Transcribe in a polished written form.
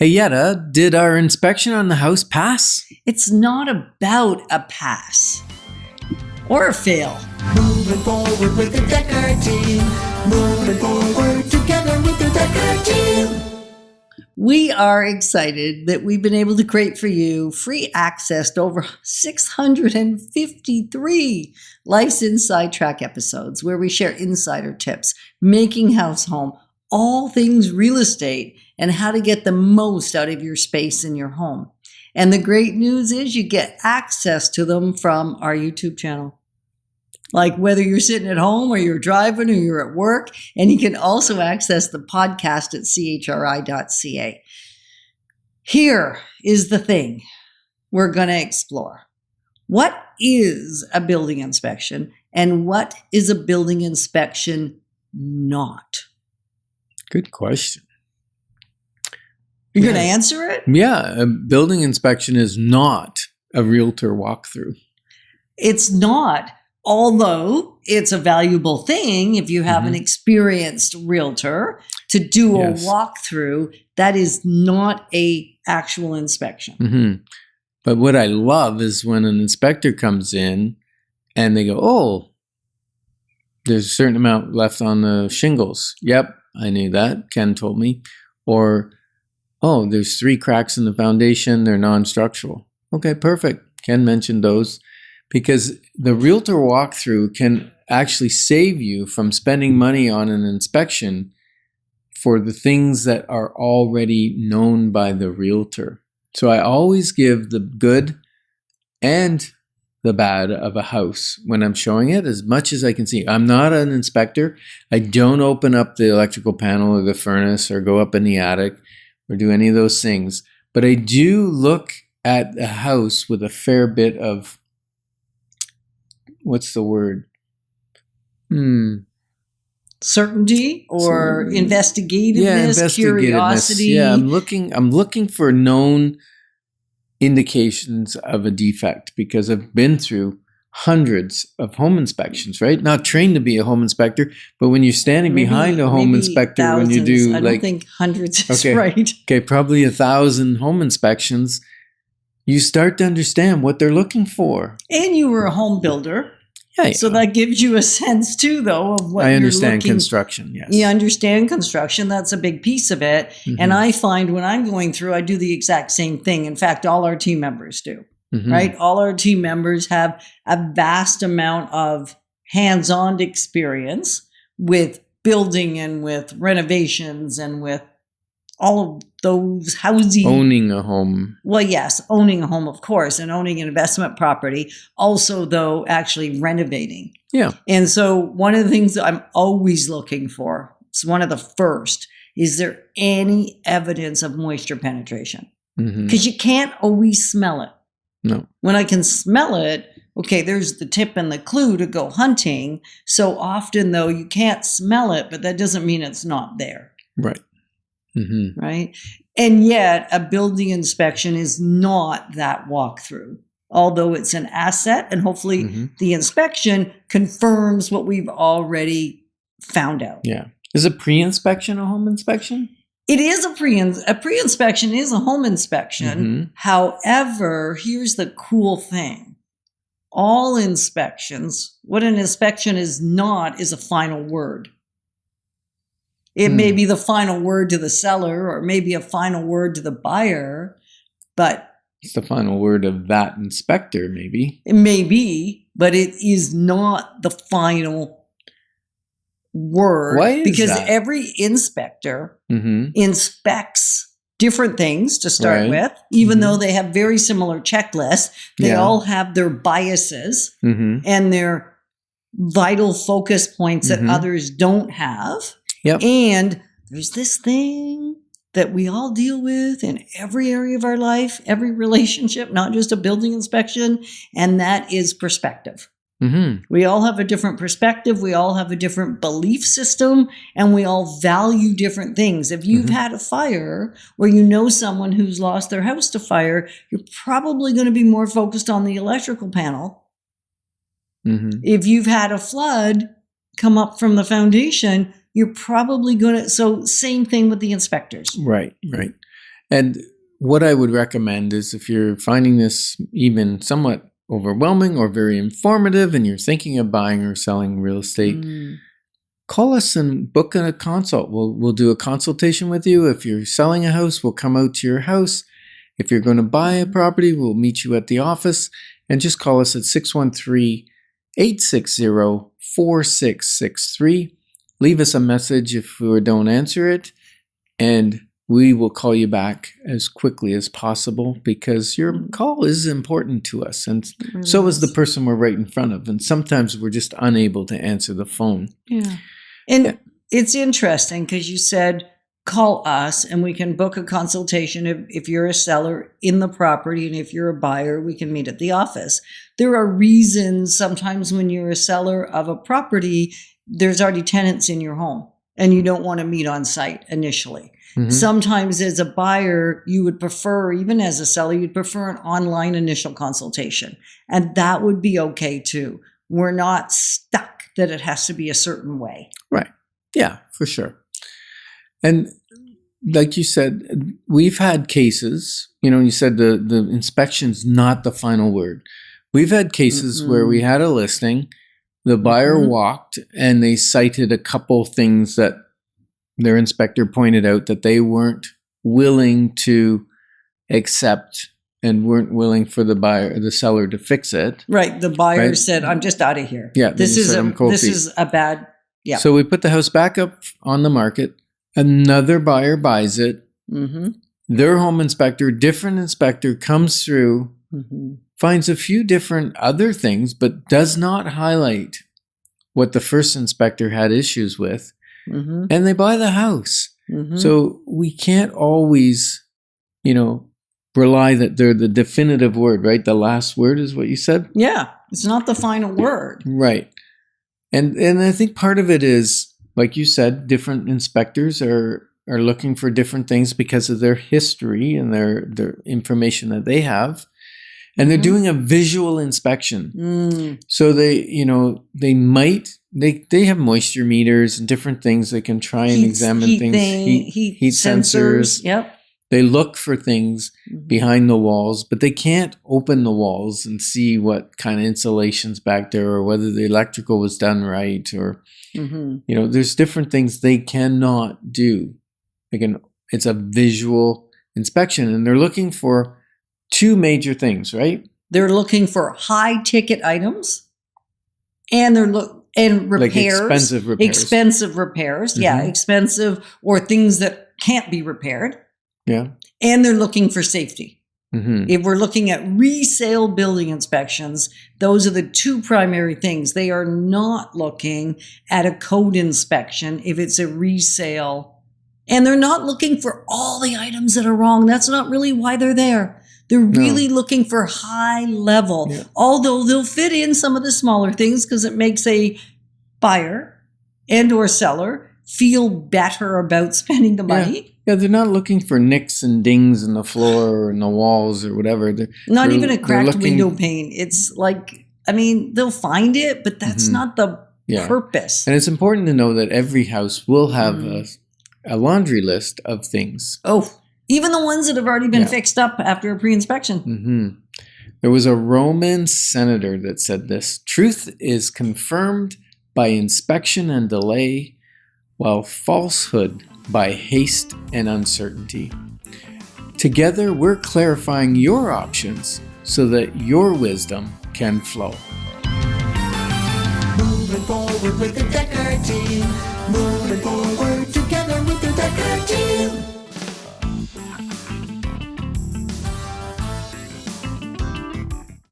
Hey, Yetta, did our inspection on the house pass? It's not about a pass or a fail. Moving forward with the Dekker Team. Moving forward together with the Dekker Team. We are excited that we've been able to create for you free access to over 653 Life's Inside Track episodes where we share insider tips, making house home, all things real estate, and how to get the most out of your space in your home. And the great news is you get access to them from our YouTube channel. Like whether you're sitting at home or you're driving or you're at work, and you can also access the podcast at chri.ca. Here is the thing we're going to explore. What is a building inspection and what is a building inspection not? Good question. You're going to answer it? Yeah, a building inspection is not a realtor walkthrough. It's not. Although it's a valuable thing if you have an experienced realtor to do a walkthrough, that is not an actual inspection. But what I love is when an inspector comes in and they go, oh, there's a certain amount left on the shingles. Yep, I knew that. Ken told me. Or, oh, there's 3 cracks in the foundation. They're non-structural. Okay, perfect. Ken mentioned those. Because the realtor walkthrough can actually save you from spending money on an inspection for the things that are already known by the realtor. So I always give the good and the bad of a house when I'm showing it as much as I can see. I'm not an inspector. I don't open up the electrical panel or the furnace or go up in the attic or do any of those things. But I do look at a house with a fair bit of, what's the word? Certainty or investigativeness, curiosity. Yeah, I'm looking for known indications of a defect because I've been through hundreds of home inspections, right? Not trained to be a home inspector, but when you're standing behind a home inspector, thousands. When you do I don't think hundreds is right. Okay, probably 1,000 home inspections. You start to understand what they're looking for. And you were a home builder. Yeah. So that gives you a sense too, though, of what I you're understand looking. Construction, yes. You understand construction. That's a big piece of it. And I find when I'm going through, I do the exact same thing. In fact, all our team members do, right? All our team members have a vast amount of hands-on experience with building and with renovations and with all of those housing. Owning a home. Well, yes, owning a home, of course, and owning an investment property. Also, though, actually renovating. Yeah. And so one of the things that I'm always looking for, it's one of the first, is there any evidence of moisture penetration? Because you can't always smell it. No. When I can smell it, okay, there's the tip and the clue to go hunting. So often, though, you can't smell it, but that doesn't mean it's not there. Right. Right. And yet a building inspection is not that walkthrough, although it's an asset. And hopefully the inspection confirms what we've already found out. Yeah. Is a pre-inspection a home inspection? It is a pre-inspection is a home inspection. However, here's the cool thing. All inspections, what an inspection is not is a final word. It may be the final word to the seller or maybe a final word to the buyer, but it's the final word of that inspector, maybe. It may be, but it is not the final word. Why is because that? Every inspector inspects different things to start with, even though they have very similar checklists. They all have their biases and their vital focus points that others don't have. Yep. And there's this thing that we all deal with in every area of our life, every relationship, not just a building inspection, and that is perspective. We all have a different perspective. We all have a different belief system, and we all value different things. If you've had a fire or you know someone who's lost their house to fire, you're probably going to be more focused on the electrical panel. If you've had a flood come up from the foundation, you're probably going to, so same thing with the inspectors. Right, right. And what I would recommend is if you're finding this even somewhat overwhelming or very informative and you're thinking of buying or selling real estate, call us and book a consult. We'll do a consultation with you. If you're selling a house, we'll come out to your house. If you're going to buy a property, we'll meet you at the office, and just call us at 613-860-4663. Leave us a message if we don't answer it, and we will call you back as quickly as possible because your call is important to us. And so is the person we're right in front of. And sometimes we're just unable to answer the phone. Yeah. And it's interesting because you said, call us and we can book a consultation if you're a seller in the property, and if you're a buyer, we can meet at the office. There are reasons sometimes when you're a seller of a property, there's already tenants in your home and you don't want to meet on site initially. Sometimes as a buyer, you would prefer, even as a seller, you'd prefer an online initial consultation. And that would be okay too. We're not stuck that it has to be a certain way. Right. Yeah, for sure. And like you said, we've had cases, you said the inspection's not the final word. We've had cases where we had a listing, the buyer walked, and they cited a couple things that their inspector pointed out that they weren't willing to accept and weren't willing for the seller to fix it. Right. The buyer said, I'm just out of here. Yeah. This is a bad, yeah. So we put the house back up on the market. Another buyer buys it. Their home inspector, different inspector, comes through, finds a few different other things, but does not highlight what the first inspector had issues with. And they buy the house. So we can't always, rely that they're the definitive word, right? The last word is what you said? Yeah. It's not the final word. Right. And I think part of it is, like you said, different inspectors are looking for different things because of their history and their information that they have. And they're doing a visual inspection. So they have moisture meters and different things. They can try and examine things. Heat sensors. Yep. They look for things behind the walls, but they can't open the walls and see what kind of insulation's back there or whether the electrical was done right or, there's different things they cannot do. It's a visual inspection, and they're looking for two major things, right? They're looking for high ticket items, and repairs. Like expensive repairs. Expensive repairs. Yeah, expensive or things that can't be repaired. Yeah. And they're looking for safety. If we're looking at resale building inspections, those are the two primary things. They are not looking at a code inspection if it's a resale. And they're not looking for all the items that are wrong. That's not really why they're there. They're really looking for high level, although they'll fit in some of the smaller things because it makes a buyer and or seller feel better about spending the money. Yeah, they're not looking for nicks and dings in the floor or in the walls or whatever. Not even a cracked window pane. It's like, they'll find it, but that's not the purpose. And it's important to know that every house will have a laundry list of things. Oh, even the ones that have already been fixed up after a pre-inspection. There was a Roman senator that said this: truth is confirmed by inspection and delay, while falsehood by haste and uncertainty. Together, we're clarifying your options so that your wisdom can flow. Moving forward with the Dekker Team. Moving forward together with the Dekker Team.